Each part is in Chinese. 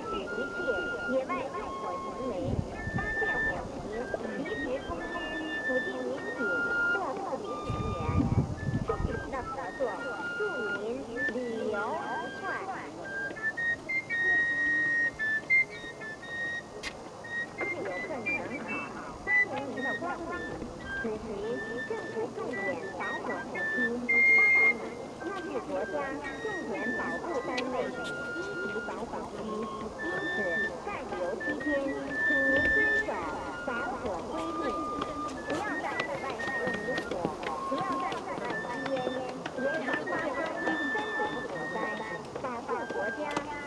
止一切野外纵火行为，发现火情，及时通知附近民警或护理人员，促进的合作，祝您旅游愉快。各位游客您好，欢迎您的光临。此时正值重点防火时期，发达你那是国家重点保护单位一级防火区，因此在旅游期间，请您遵守防火规定，不要在野外使用明火，不要在野外吸烟，严防发生森林火灾，保护国家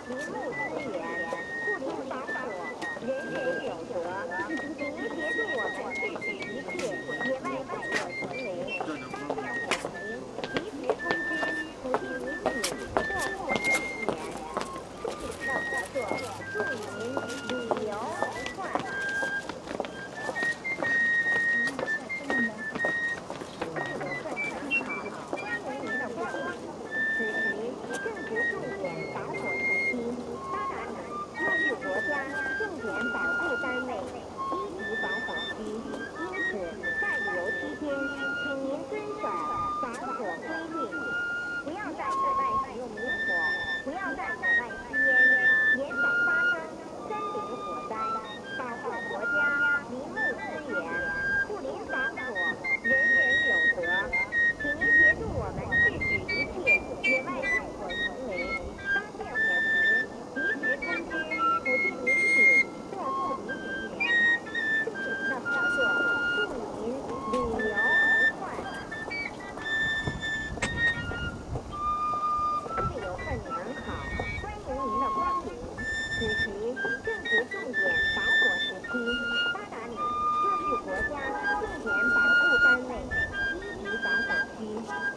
林木资源，护林防火，人人有责。请您协助我们制止一切野外纵火行为，发现火情，及时通知附近民警或护理人员，促进的合作，祝您旅游愉快。各位游客您好，欢迎您的光临。此时正值重点防火时期，发达你那是国家重点保护单位一级防火区，因此在旅游期间，请您遵守防火规定，不要在野外使用明火，不要在野外吸烟，严防发生森林火灾，保护国家林木资源，护林防火，人人有责。请您协助我们制止一切野外纵火行为，发现火情，及时通知附近民警或护理人员，促进的合作，祝您旅游愉快。各位游客您好，欢迎您的光临。此时正值重点防火时期，发达你那是国家重点保护单位一级防火区，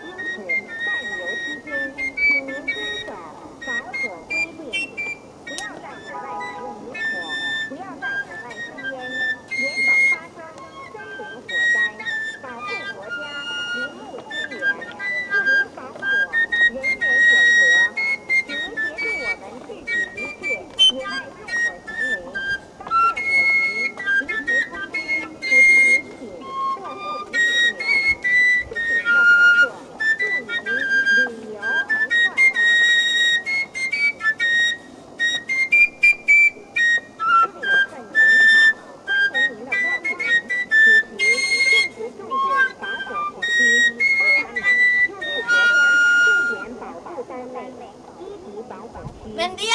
因此在旅游期间，请您遵守防火规定，不要在野外使用明火，不要在野外吸烟，严防发生森林火灾，保护国家林木资源，护林防火，人人有责。请您协助我们制止一切野外纵火行为，发现火情，及时通知附近民警或护理人员，促进的合作，祝您旅游愉快。各位游客您好，欢迎您的光临。此时正值重点防火时期，发达你那是国家重点保护单位一级防火区。Buen día,